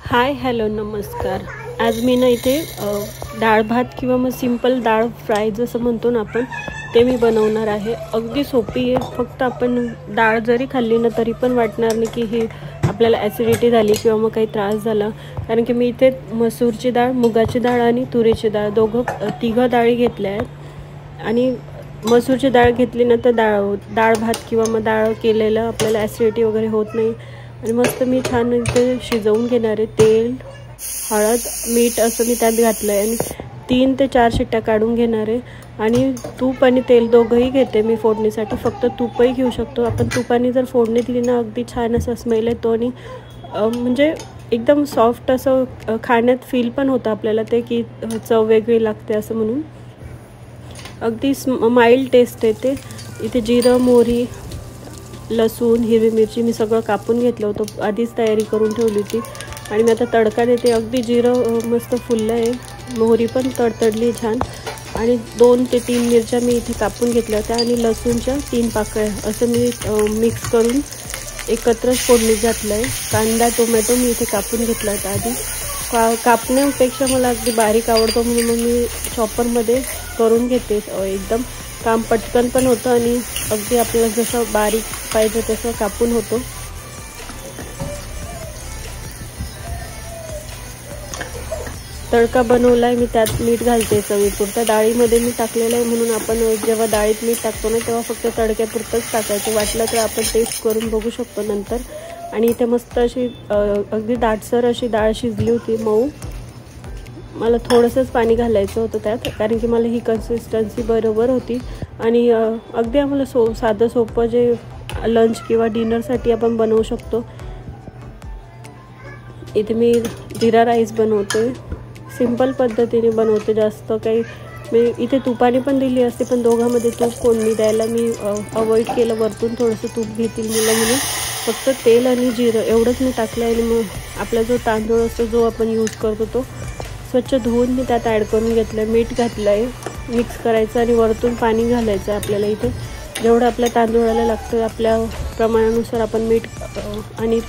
Hi hello नमस्कार। आज मी ना इथे डाळ भात किंवा मग सिंपल डाळ फ्राय जसं म्हणतो ना आपण ते मी बनवणार आहे। अगदी सोपी आहे। फक्त आपण डाळ जरी खाल्ली ना तरी पण वाटणार नाही की ही आपल्याला ॲसिडिटी झाली किंवा मग काही त्रास झाला, कारण की मी इथे मसूरची डाळ, मुगाची डाळ आणि तुरीची डाळ तिघं डाळी घेतल्या आहेत। आणि मसूरची डाळ घेतली ना तर डाळ भात किंवा मग डाळ केलेलं आपल्याला ॲसिडिटी वगैरे होत नाही। आणि मस्त मी छान इथे शिजवून घेणार आहे। तेल, हळद, मीठ असं मी त्यात घातलं आहे आणि 3 ते 4 शिट्ट्या काढून घेणार आहे। आणि तूप आणि तेल दोघंही घेते मी फोडणीसाठी। फक्त तूपही घेऊ शकतो आपण। तुपाने जर फोडणी दिली ना अगदी छान असा स्मेल येतो आणि म्हणजे एकदम सॉफ्ट असं खाण्यात फील पण होतं आपल्याला ते की चव वेगळी लागते असं म्हणून। अगदी माइल्ड टेस्ट येते। इथे जिरं, मोहरी, लसूण, हिरवी मिरची मी सगळं कापून घेतलं होतं, आधीच तयारी करून ठेवली होती। आणि मी आता तडका देते। अगदी जिरं मस्त फुललं आहे, मोहरी पण तडतडली छान। आणि 2 ते 3 मिरच्या मी इथे कापून घेतल्या होत्या आणि लसूणच्या 3 पाकळ्या असं मी मिक्स करून एकत्रच फोडणीत घातलं आहे। कांदा, टोमॅटो मी इथे कापून घेतला होता आधी। कापण्यापेक्षा मला अगदी बारीक आवडतो म्हणून मग मी चॉपरमध्ये करून घेते। एकदम काम पटकन पण होतं आणि अगदी आपल्याला जसं बारीक पाहिजे तसं कापून होतो। तडका बनवला आहे मी, त्यात मीठ घालते चवीपुरतं। डाळीमध्ये मी टाकलेलं आहे म्हणून आपण जेव्हा डाळीत मीठ टाकतो ना तेव्हा फक्त तडक्यापुरतंच टाकायचं। वाटलं तर आपण टेस्ट करून बघू शकतो नंतर। आणि इथे मस्त अशी अगदी दाटसर अशी डाळ शिजली होती, मऊ। मला थोडंसंच पाणी घालायचं होतं त्यात, कारण की मला ही कन्सिस्टन्सी बरोबर होती। आणि अगदी आम्हाला साधं सोपं जे लंच किंवा डिनरसाठी आपण बनवू शकतो। इथे मी जिरा राईस बनवते, सिंपल पद्धतीने बनवते। जास्त काही मी इथे तुपाने पण दिली असते, पण दोघांमध्ये तूप फोडणी द्यायला मी अवॉइड केलं। वरतून थोडंसं तूप घेतील मुलं म्हणून फक्त तेल आणि जिरं एवढंच मी टाकलं आहे। आणि मग आपला जो तांदूळ असतो जो आपण यूज करतो तो स्वच्छ धुवून मी त्यात ॲड करून घेतलं आहे। मीठ घातलं आहे, मिक्स करायचं आणि वरतून पाणी घालायचं आहे आपल्याला। इथे जेवढं आपल्या तांदूळाला लागतं आपल्या प्रमाणानुसार आपण मीठ आणि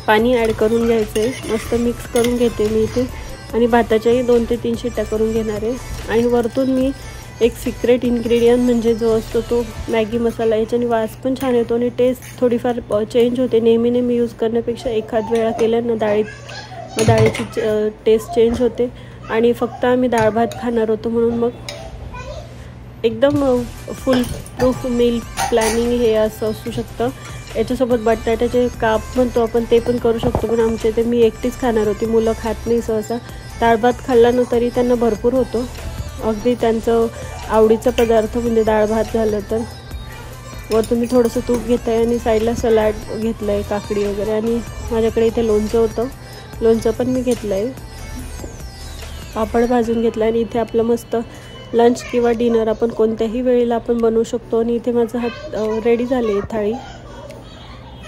पाणी ॲड करून घ्यायचं आहे। मस्त मिक्स करून घेते मी इथे। आणि भाताच्याही 2 ते 3 शिट्ट्या करून घेणार आहे। आणि वरतून मी एक सिक्रेट इन्ग्रेडियंट म्हणजे जो असतो तो मॅगी मसाला, याच्याने वास पण छान येतो आणि टेस्ट थोडीफार चेंज होते। नेहमी यूज करण्यापेक्षा एखाद वेळा केल्यानं डाळीची टेस्ट चेंज होते। आणि फक्त आम्ही डाळ भात खाणार होतो म्हणून मग एकदम फुल प्रूफ मील प्लॅनिंग हे असं असू शकतं। याच्यासोबत बटाट्याचे काप म्हणतो आपण ते पण करू शकतो, पण आमच्या इथे मी एकटीच खाणार होती, मुलं खात नाही सहसा। डाळ भात खाल्ला ना तरी त्यांना भरपूर होतो, अगदी त्यांचं आवडीचा पदार्थ म्हणजे डाळ भात झालं तर। वरतून मी थोडंसं तूप घेत आहे आणि साईडला सलाड घेतलं आहे, काकडी वगैरे। आणि माझ्याकडे इथे लोणचं होतं, लोणचं पण मी घेतलं आहे, पापड भाजून घेतला। आणि इथे आपलं मस्त लंच किंवा डिनर आपण कोणत्याही वेळेला आपण बनवू शकतो। आणि इथे माझं हात रेडी झाली थाळी।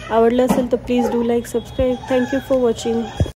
आवडलं असेल तर please do like, subscribe. Thank you for watching.